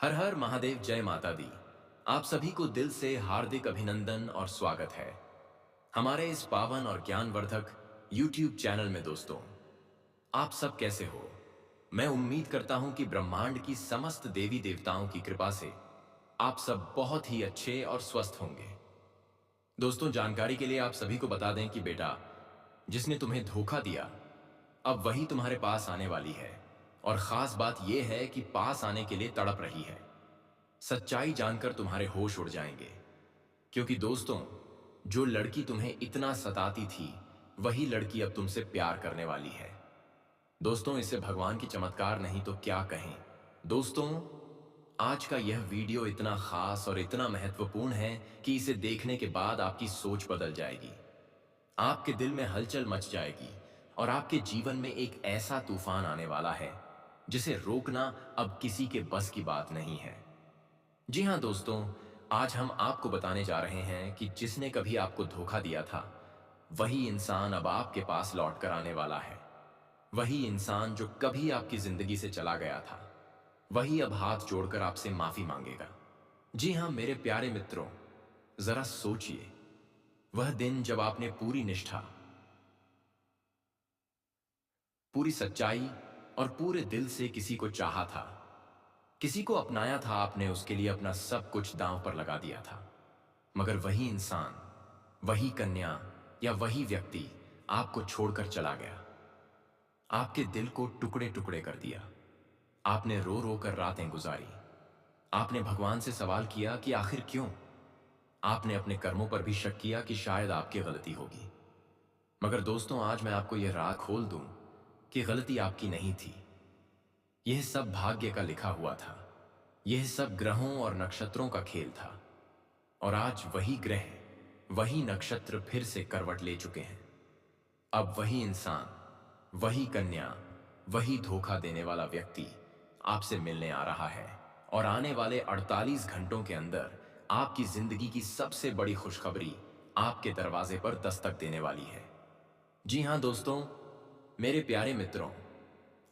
हर हर महादेव, जय माता दी। आप सभी को दिल से हार्दिक अभिनंदन और स्वागत है हमारे इस पावन और ज्ञानवर्धक YouTube चैनल में। दोस्तों, आप सब कैसे हो? मैं उम्मीद करता हूं कि ब्रह्मांड की समस्त देवी देवताओं की कृपा से आप सब बहुत ही अच्छे और स्वस्थ होंगे। दोस्तों, जानकारी के लिए आप सभी को बता दें कि बेटा, जिसने तुम्हें धोखा दिया, अब वही तुम्हारे पास आने वाली है। और खास बात यह है कि पास आने के लिए तड़प रही है। सच्चाई जानकर तुम्हारे होश उड़ जाएंगे, क्योंकि दोस्तों, जो लड़की तुम्हें इतना सताती थी, वही लड़की अब तुमसे प्यार करने वाली है। दोस्तों, इसे भगवान की चमत्कार नहीं तो क्या कहें। दोस्तों, आज का यह वीडियो इतना खास और इतना महत्वपूर्ण है कि इसे देखने के बाद आपकी सोच बदल जाएगी, आपके दिल में हलचल मच जाएगी और आपके जीवन में एक ऐसा तूफान आने वाला है जिसे रोकना अब किसी के बस की बात नहीं है। जी हाँ दोस्तों, आज हम आपको बताने जा रहे हैं कि जिसने कभी आपको धोखा दिया था, वही इंसान अब आपके पास लौट कर आने वाला है। वही इंसान जो कभी आपकी जिंदगी से चला गया था, वही अब हाथ जोड़कर आपसे माफी मांगेगा। जी हाँ मेरे प्यारे मित्रों, जरा सोचिए, वह दिन जब आपने पूरी निष्ठा, पूरी सच्चाई और पूरे दिल से किसी को चाहा था, किसी को अपनाया था आपने, उसके लिए अपना सब कुछ दांव पर लगा दिया था। मगर वही इंसान, वही कन्या या वही व्यक्ति आपको छोड़कर चला गया। आपके दिल को टुकड़े टुकड़े कर दिया। आपने रो रो कर रातें गुजारी। आपने भगवान से सवाल किया कि आखिर क्यों। आपने अपने कर्मों पर भी शक किया कि शायद आपकी गलती होगी। मगर दोस्तों, आज मैं आपको यह राह खोल दूं कि गलती आपकी नहीं थी। यह सब भाग्य का लिखा हुआ था। यह सब ग्रहों और नक्षत्रों का खेल था। और आज वही ग्रह, वही नक्षत्र फिर से करवट ले चुके हैं। अब वही इंसान, वही कन्या, वही धोखा देने वाला व्यक्ति आपसे मिलने आ रहा है। और आने वाले 48 घंटों के अंदर आपकी जिंदगी की सबसे बड़ी खुशखबरी आपके दरवाजे पर दस्तक देने वाली है। जी हां दोस्तों, मेरे प्यारे मित्रों,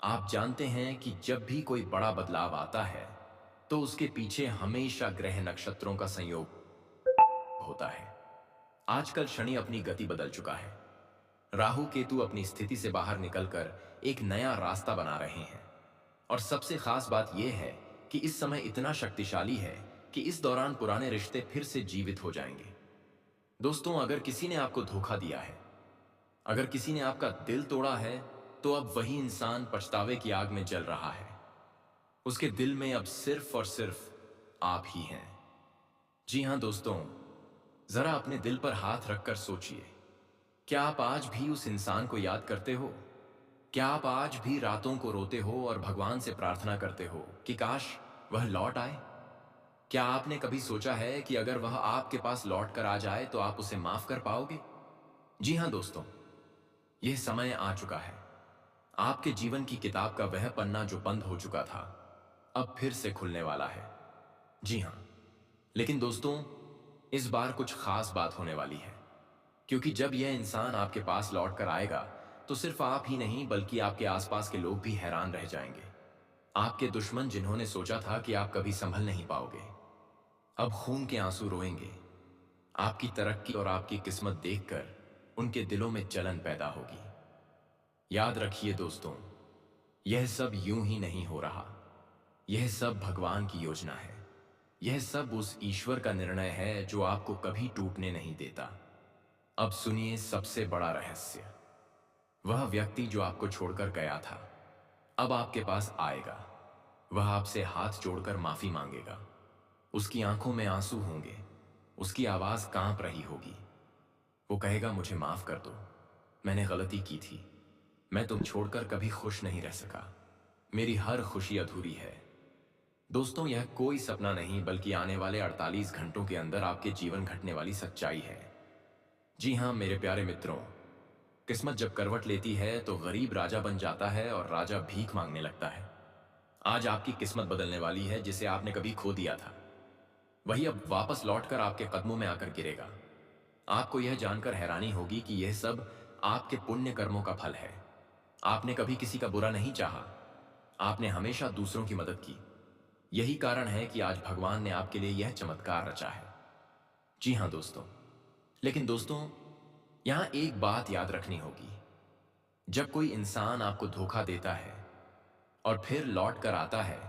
आप जानते हैं कि जब भी कोई बड़ा बदलाव आता है, तो उसके पीछे हमेशा ग्रह नक्षत्रों का संयोग होता है। आजकल शनि अपनी गति बदल चुका है। राहु केतु अपनी स्थिति से बाहर निकलकर एक नया रास्ता बना रहे हैं। और सबसे खास बात यह है कि इस समय इतना शक्तिशाली है कि इस दौरान पुराने रिश्ते फिर से जीवित हो जाएंगे। दोस्तों, अगर किसी ने आपको धोखा दिया है, अगर किसी ने आपका दिल तोड़ा है, तो अब वही इंसान पछतावे की आग में जल रहा है। उसके दिल में अब सिर्फ और सिर्फ आप ही हैं। जी हां दोस्तों, जरा अपने दिल पर हाथ रखकर सोचिए, क्या आप आज भी उस इंसान को याद करते हो? क्या आप आज भी रातों को रोते हो और भगवान से प्रार्थना करते हो कि काश वह लौट आए? क्या आपने कभी सोचा है कि अगर वह आपके पास लौट कर आ जाए तो आप उसे माफ कर पाओगे? जी हां दोस्तों, यह समय आ चुका है। आपके जीवन की किताब का वह पन्ना जो बंद हो चुका था, अब फिर से खुलने वाला है। जी हां, लेकिन दोस्तों, इस बार कुछ खास बात होने वाली है। क्योंकि जब यह इंसान आपके पास लौट कर आएगा, तो सिर्फ आप ही नहीं बल्कि आपके आसपास के लोग भी हैरान रह जाएंगे। आपके दुश्मन, जिन्होंने सोचा था कि आप कभी संभल नहीं पाओगे, अब खून के आंसू रोएंगे। आपकी तरक्की और आपकी किस्मत देखकर उनके दिलों में जलन पैदा होगी। याद रखिए दोस्तों, यह सब यूं ही नहीं हो रहा। यह सब भगवान की योजना है। यह सब उस ईश्वर का निर्णय है जो आपको कभी टूटने नहीं देता। अब सुनिए सबसे बड़ा रहस्य। वह व्यक्ति जो आपको छोड़कर गया था, अब आपके पास आएगा। वह आपसे हाथ जोड़कर माफी मांगेगा। उसकी आंखों में आंसू होंगे। उसकी आवाज कांप रही होगी। वो कहेगा, मुझे माफ कर दो, मैंने गलती की थी। मैं तुम छोड़कर कभी खुश नहीं रह सका। मेरी हर खुशी अधूरी है। दोस्तों, यह कोई सपना नहीं बल्कि आने वाले 48 घंटों के अंदर आपके जीवन घटने वाली सच्चाई है। जी हां मेरे प्यारे मित्रों, किस्मत जब करवट लेती है तो गरीब राजा बन जाता है और राजा भीख मांगने लगता है। आज आपकी किस्मत बदलने वाली है। जिसे आपने कभी खो दिया था, वही अब वापस लौटकर आपके कदमों में आकर गिरेगा। आपको यह जानकर हैरानी होगी कि यह सब आपके पुण्य कर्मों का फल है। आपने कभी किसी का बुरा नहीं चाहा। आपने हमेशा दूसरों की मदद की। यही कारण है कि आज भगवान ने आपके लिए यह चमत्कार रचा है। जी हाँ दोस्तों, लेकिन दोस्तों, यहां एक बात याद रखनी होगी। जब कोई इंसान आपको धोखा देता है और फिर लौट कर आता है,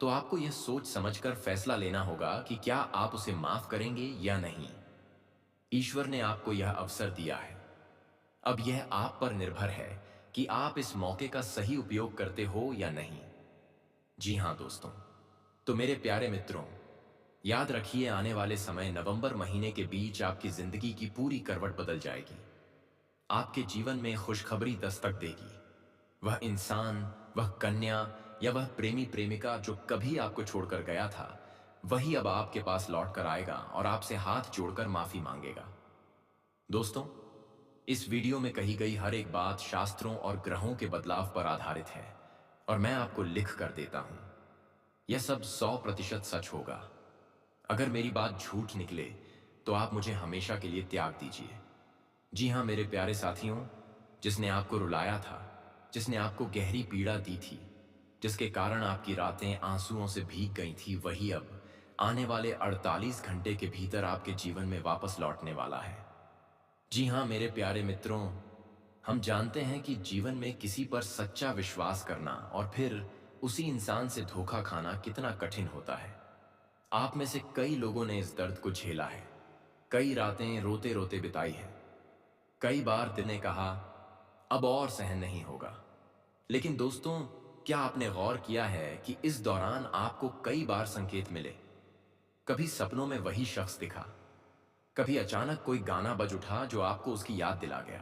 तो आपको यह सोच समझकर फैसला लेना होगा कि क्या आप उसे माफ करेंगे या नहीं। ईश्वर ने आपको यह अवसर दिया है। अब यह आप पर निर्भर है कि आप इस मौके का सही उपयोग करते हो या नहीं। जी हाँ दोस्तों, तो मेरे प्यारे मित्रों, याद रखिए, आने वाले समय नवंबर महीने के बीच आपकी जिंदगी की पूरी करवट बदल जाएगी। आपके जीवन में खुशखबरी दस्तक देगी। वह इंसान, वह कन्या या वह प्रेमी प्रेमिका जो कभी आपको छोड़कर गया था, वही अब आपके पास लौट कर आएगा और आपसे हाथ जोड़कर माफी मांगेगा। दोस्तों, इस वीडियो में कही गई हर एक बात शास्त्रों और ग्रहों के बदलाव पर आधारित है और मैं आपको लिख कर देता हूं, यह सब 100% सच होगा। अगर मेरी बात झूठ निकले तो आप मुझे हमेशा के लिए त्याग दीजिए। जी हाँ मेरे प्यारे साथियों, जिसने आपको रुलाया था, जिसने आपको गहरी पीड़ा दी थी, जिसके कारण आपकी रातें आंसुओं से भीग गई थी, वही अब आने वाले 48 घंटे के भीतर आपके जीवन में वापस लौटने वाला है। जी हाँ मेरे प्यारे मित्रों, हम जानते हैं कि जीवन में किसी पर सच्चा विश्वास करना और फिर उसी इंसान से धोखा खाना कितना कठिन होता है। आप में से कई लोगों ने इस दर्द को झेला है, कई रातें रोते रोते बिताई है, कई बार दिल ने कहा अब और सहन नहीं होगा। लेकिन दोस्तों, क्या आपने गौर किया है कि इस दौरान आपको कई बार संकेत मिले? कभी सपनों में वही शख्स दिखा, कभी अचानक कोई गाना बज उठा जो आपको उसकी याद दिला गया,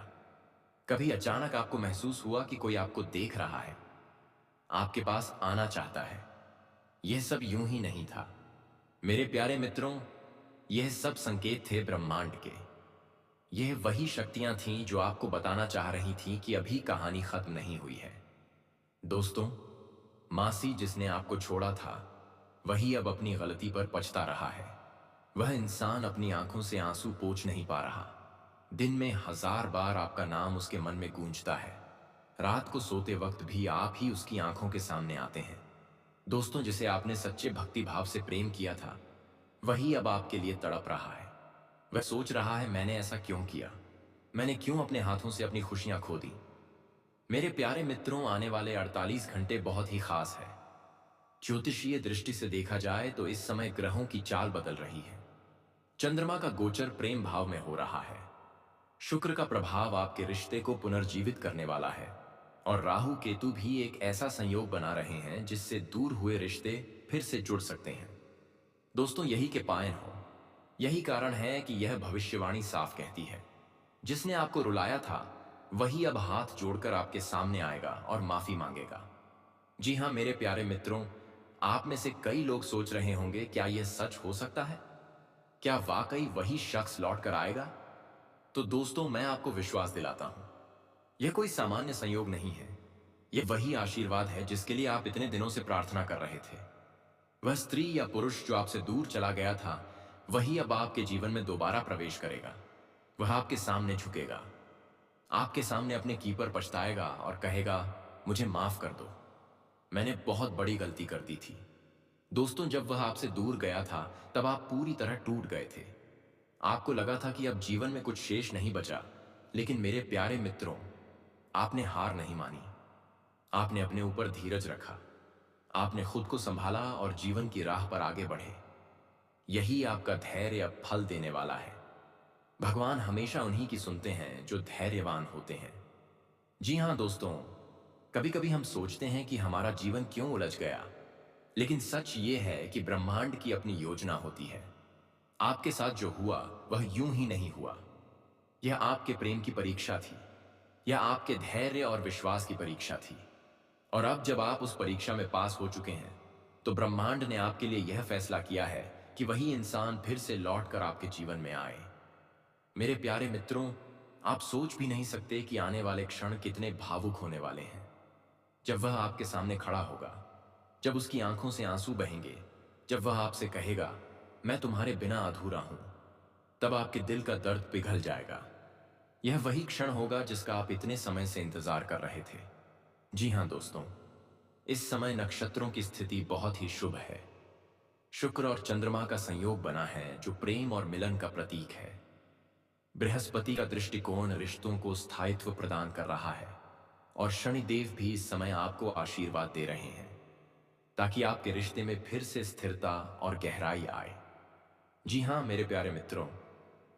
कभी अचानक आपको महसूस हुआ कि कोई आपको देख रहा है, आपके पास आना चाहता है। यह सब यूं ही नहीं था मेरे प्यारे मित्रों, यह सब संकेत थे ब्रह्मांड के। यह वही शक्तियां थीं जो आपको बताना चाह रही थीं कि अभी कहानी खत्म नहीं हुई है। दोस्तों, मासी जिसने आपको छोड़ा था, वही अब अपनी गलती पर पछता रहा है। वह इंसान अपनी आंखों से आंसू पोंछ नहीं पा रहा। दिन में 1000 बार आपका नाम उसके मन में गूंजता है। रात को सोते वक्त भी आप ही उसकी आंखों के सामने आते हैं। दोस्तों, जिसे आपने सच्चे भक्ति भाव से प्रेम किया था, वही अब आपके लिए तड़प रहा है। वह सोच रहा है मैंने ऐसा क्यों किया, मैंने क्यों अपने हाथों से अपनी खुशियां खो दी। मेरे प्यारे मित्रों, आने वाले 48 घंटे बहुत ही खास है। ज्योतिषीय दृष्टि से देखा जाए तो इस समय ग्रहों की चाल बदल रही है। चंद्रमा का गोचर प्रेम भाव में हो रहा है। शुक्र का प्रभाव आपके रिश्ते को पुनर्जीवित करने वाला है और राहु केतु भी एक ऐसा संयोग बना रहे हैं जिससे दूर हुए रिश्ते फिर से जुड़ सकते हैं। दोस्तों, यही के पायन हो, यही कारण है कि यह भविष्यवाणी साफ कहती है, जिसने आपको रुलाया था वही अब हाथ जोड़कर आपके सामने आएगा और माफी मांगेगा। जी हाँ मेरे प्यारे मित्रों, आप में से कई लोग सोच रहे होंगे क्या यह सच हो सकता है? क्या वाकई वही शख्स लौट कर आएगा? तो दोस्तों, मैं आपको विश्वास दिलाता हूं, यह कोई सामान्य संयोग नहीं है। यह वही आशीर्वाद है जिसके लिए आप इतने दिनों से प्रार्थना कर रहे थे। वह स्त्री या पुरुष जो आपसे दूर चला गया था, वही अब आपके जीवन में दोबारा प्रवेश करेगा। वह आपके सामने झुकेगा, आपके सामने अपने की पर पछताएगा और कहेगा मुझे माफ कर दो, मैंने बहुत बड़ी गलती कर दी थी। दोस्तों, जब वह आपसे दूर गया था तब आप पूरी तरह टूट गए थे। आपको लगा था कि अब जीवन में कुछ शेष नहीं बचा। लेकिन मेरे प्यारे मित्रों, आपने हार नहीं मानी। आपने अपने ऊपर धीरज रखा, आपने खुद को संभाला और जीवन की राह पर आगे बढ़े। यही आपका धैर्य अब फल देने वाला है। भगवान हमेशा उन्हीं की सुनते हैं जो धैर्यवान होते हैं। जी हाँ दोस्तों, कभी कभी हम सोचते हैं कि हमारा जीवन क्यों उलझ गया, लेकिन सच ये है कि ब्रह्मांड की अपनी योजना होती है। आपके साथ जो हुआ वह यूं ही नहीं हुआ। यह आपके प्रेम की परीक्षा थी, यह आपके धैर्य और विश्वास की परीक्षा थी। और अब जब आप उस परीक्षा में पास हो चुके हैं, तो ब्रह्मांड ने आपके लिए यह फैसला किया है कि वही इंसान फिर से लौटकर आपके जीवन में आए। मेरे प्यारे मित्रों, आप सोच भी नहीं सकते कि आने वाले क्षण कितने भावुक होने वाले हैं। जब वह आपके सामने खड़ा होगा, जब उसकी आंखों से आंसू बहेंगे, जब वह आपसे कहेगा मैं तुम्हारे बिना अधूरा हूं, तब आपके दिल का दर्द पिघल जाएगा। यह वही क्षण होगा जिसका आप इतने समय से इंतजार कर रहे थे। जी हां दोस्तों, इस समय नक्षत्रों की स्थिति बहुत ही शुभ है। शुक्र और चंद्रमा का संयोग बना है जो प्रेम और मिलन का प्रतीक है। बृहस्पति का दृष्टिकोण रिश्तों को स्थायित्व प्रदान कर रहा है और शनिदेव भी इस समय आपको आशीर्वाद दे रहे हैं ताकि आपके रिश्ते में फिर से स्थिरता और गहराई आए। जी हाँ मेरे प्यारे मित्रों,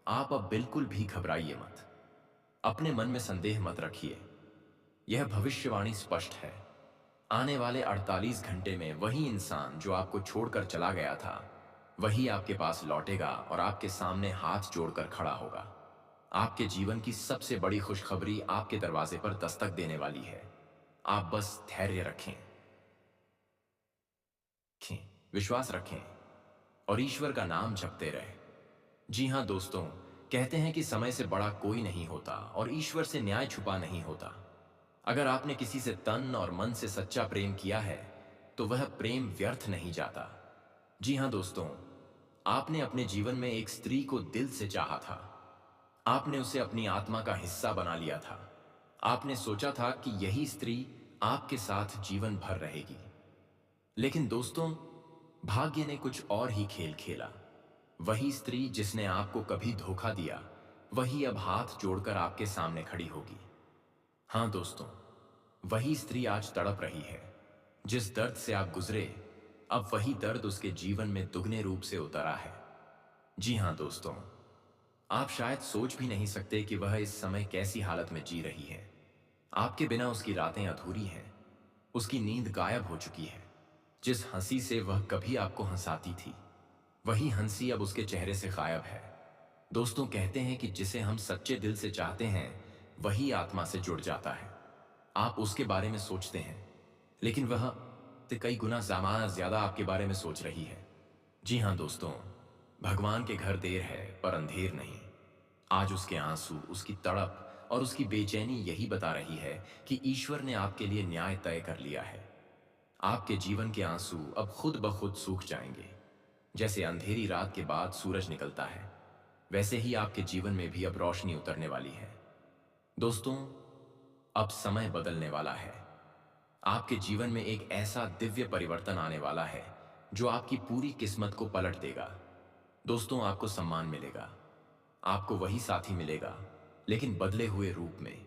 आप अब बिल्कुल भी घबराइए मत। अपने मन में संदेह मत रखिए। यह भविष्यवाणी स्पष्ट है। आने वाले 48 घंटे में वही इंसान जो आपको छोड़कर चला गया था वही आपके पास लौटेगा और आपके सामने हाथ जोड़कर खड़ा होगा। आपके जीवन की सबसे बड़ी खुशखबरी आपके दरवाजे पर दस्तक देने वाली है। आप बस धैर्य रखें, विश्वास रखें और ईश्वर का नाम जपते रहें। जी हाँ दोस्तों, कहते हैं कि समय से बड़ा कोई नहीं होता और ईश्वर से न्याय छुपा नहीं होता। अगर आपने किसी से तन और मन से सच्चा प्रेम किया है तो वह प्रेम व्यर्थ नहीं जाता। जी हाँ दोस्तों, आपने अपने जीवन में एक स्त्री को दिल से चाहा था। आपने उसे अपनी आत्मा का हिस्सा बना लिया था। आपने सोचा था कि यही स्त्री आपके साथ जीवन भर रहेगी। लेकिन दोस्तों, भाग्य ने कुछ और ही खेल खेला। वही स्त्री जिसने आपको कभी धोखा दिया वही अब हाथ जोड़कर आपके सामने खड़ी होगी। हाँ दोस्तों, वही स्त्री आज तड़प रही है। जिस दर्द से आप गुजरे अब वही दर्द उसके जीवन में दुगने रूप से उतरा है। जी हाँ दोस्तों, आप शायद सोच भी नहीं सकते कि वह इस समय कैसी हालत में जी रही है। आपके बिना उसकी रातें अधूरी हैं। उसकी नींद गायब हो चुकी है। जिस हंसी से वह कभी आपको हंसाती थी वही हंसी अब उसके चेहरे से गायब है। दोस्तों, कहते हैं कि जिसे हम सच्चे दिल से चाहते हैं वही आत्मा से जुड़ जाता है। आप उसके बारे में सोचते हैं लेकिन वह से कई गुना ज्यादा आपके बारे में सोच रही है। जी हाँ दोस्तों, भगवान के घर देर है पर अंधेर नहीं। आज उसके आंसू, उसकी तड़प और उसकी बेचैनी यही बता रही है कि ईश्वर ने आपके लिए न्याय तय कर लिया है। आपके जीवन के आंसू अब खुद ब खुद सूख जाएंगे। जैसे अंधेरी रात के बाद सूरज निकलता है वैसे ही आपके जीवन में भी अब रोशनी उतरने वाली है। दोस्तों, अब समय बदलने वाला है। आपके जीवन में एक ऐसा दिव्य परिवर्तन आने वाला है जो आपकी पूरी किस्मत को पलट देगा। दोस्तों, आपको सम्मान मिलेगा, आपको वही साथी मिलेगा लेकिन बदले हुए रूप में।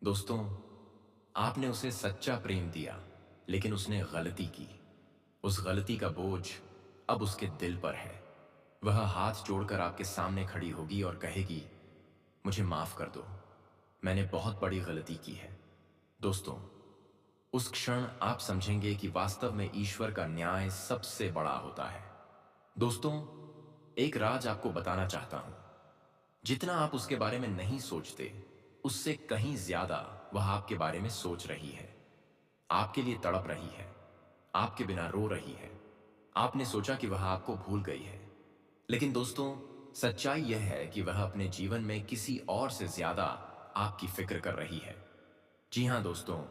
दोस्तों, आपने उसे सच्चा प्रेम दिया लेकिन उसने गलती की। उस गलती का बोझ अब उसके दिल पर है। वह हाथ जोड़कर आपके सामने खड़ी होगी और कहेगी, मुझे माफ कर दो, मैंने बहुत बड़ी गलती की है। दोस्तों, उस क्षण आप समझेंगे कि वास्तव में ईश्वर का न्याय सबसे बड़ा होता है। दोस्तों, एक राज आपको बताना चाहता हूं। जितना आप उसके बारे में नहीं सोचते उससे कहीं ज्यादा वह आपके बारे में सोच रही है। आपके लिए तड़प रही है, आपके बिना रो रही है। आपने सोचा कि वह आपको भूल गई है लेकिन दोस्तों, सच्चाई यह है कि वह अपने जीवन में किसी और से ज्यादा आपकी फिक्र कर रही है। जी हाँ दोस्तों,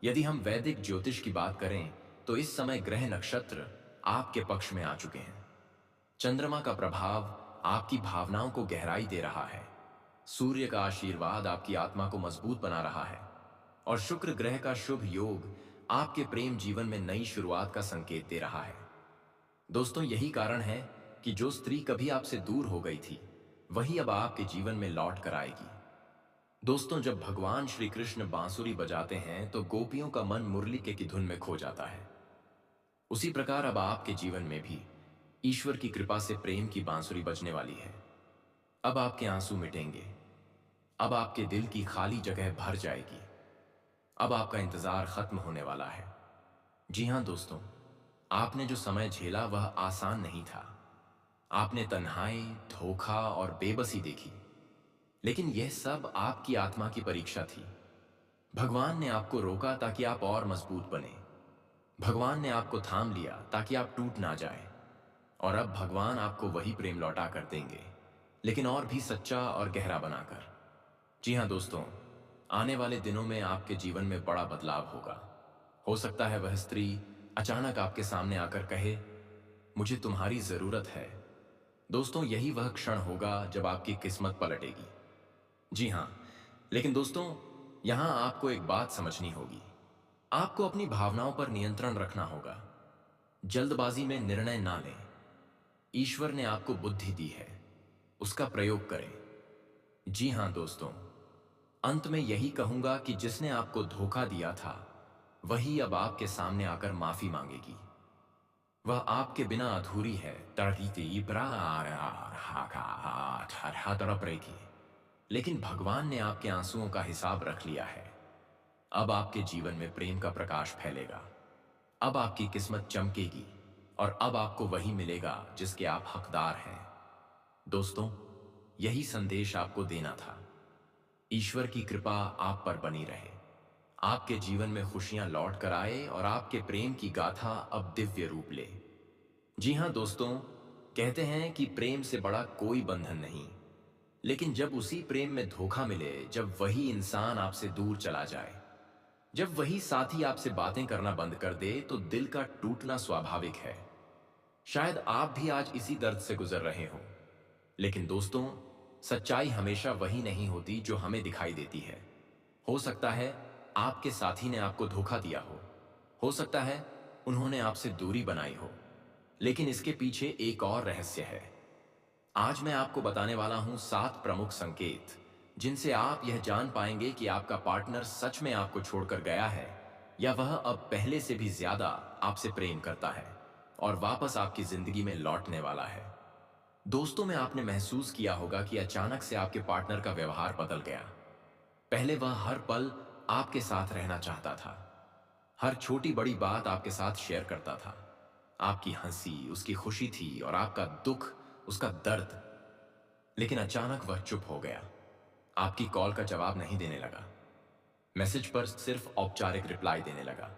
यदि हम वैदिक ज्योतिष की बात करें तो इस समय ग्रह नक्षत्र आपके पक्ष में आ चुके हैं। चंद्रमा का प्रभाव आपकी भावनाओं को गहराई दे रहा है। सूर्य का आशीर्वाद आपकी आत्मा को मजबूत बना रहा है और शुक्र ग्रह का शुभ योग आपके प्रेम जीवन में नई शुरुआत का संकेत दे रहा है। दोस्तों, यही कारण है कि जो स्त्री कभी आपसे दूर हो गई थी वही अब आपके जीवन में लौट कर आएगी। दोस्तों, जब भगवान श्री कृष्ण बांसुरी बजाते हैं तो गोपियों का मन मुरली की धुन में खो जाता है। उसी प्रकार अब आपके जीवन में भी ईश्वर की कृपा से प्रेम की बांसुरी बजने वाली है। अब आपके आंसू मिटेंगे। अब आपके दिल की खाली जगह भर जाएगी। अब आपका इंतजार खत्म होने वाला है। जी हाँ दोस्तों, आपने जो समय झेला वह आसान नहीं था। आपने तन्हाई, धोखा और बेबसी देखी लेकिन यह सब आपकी आत्मा की परीक्षा थी। भगवान ने आपको रोका ताकि आप और मजबूत बने। भगवान ने आपको थाम लिया ताकि आप टूट ना जाए। और अब भगवान आपको वही प्रेम लौटा कर देंगे लेकिन और भी सच्चा और गहरा बनाकर। जी हाँ दोस्तों, आने वाले दिनों में आपके जीवन में बड़ा बदलाव होगा। हो सकता है वह स्त्री अचानक आपके सामने आकर कहे, मुझे तुम्हारी जरूरत है। दोस्तों, यही वह क्षण होगा जब आपकी किस्मत पलटेगी। जी हाँ, लेकिन दोस्तों, यहां आपको एक बात समझनी होगी। आपको अपनी भावनाओं पर नियंत्रण रखना होगा। जल्दबाजी में निर्णय ना लें। ईश्वर ने आपको बुद्धि दी है, उसका प्रयोग करें। जी हाँ दोस्तों, अंत में यही कहूंगा कि जिसने आपको धोखा दिया था वही अब आपके सामने आकर माफी मांगेगी। वह आपके बिना अधूरी है, तड़प रही थी, लेकिन भगवान ने आपके आंसुओं का हिसाब रख लिया है। अब आपके जीवन में प्रेम का प्रकाश फैलेगा, अब आपकी किस्मत चमकेगी और अब आपको वही मिलेगा जिसके आप हकदार हैं। दोस्तों, यही संदेश आपको देना था। ईश्वर की कृपा आप पर बनी रहे, आपके जीवन में खुशियां लौट कर आए और आपके प्रेम की गाथा अब दिव्य रूप ले। जी हाँ दोस्तों, कहते हैं कि प्रेम से बड़ा कोई बंधन नहीं, लेकिन जब उसी प्रेम में धोखा मिले, जब वही इंसान आपसे दूर चला जाए, जब वही साथी आपसे बातें करना बंद कर दे, तो दिल का टूटना स्वाभाविक है। शायद आप भी आज इसी दर्द से गुजर रहे हो। लेकिन दोस्तों, सच्चाई हमेशा वही नहीं होती जो हमें दिखाई देती है। हो सकता है आपके साथी ने आपको धोखा दिया हो सकता है उन्होंने आपसे दूरी बनाई हो, लेकिन इसके पीछे एक और रहस्य है। आज मैं आपको बताने वाला हूं 7 प्रमुख संकेत, जिनसे आप यह जान पाएंगे कि आपका पार्टनर सच में आपको छोड़कर गया है या वह अब पहले से भी ज्यादा आपसे प्रेम करता है और वापस आपकी जिंदगी में लौटने वाला है। दोस्तों, में आपने महसूस किया होगा कि अचानक से आपके पार्टनर का व्यवहार बदल गया। पहले वह हर पल आपके साथ रहना चाहता था, हर छोटी बड़ी बात आपके साथ शेयर करता था। आपकी हंसी उसकी खुशी थी और आपका दुख उसका दर्द। लेकिन अचानक वह चुप हो गया, आपकी कॉल का जवाब नहीं देने लगा, मैसेज पर सिर्फ औपचारिक रिप्लाई देने लगा।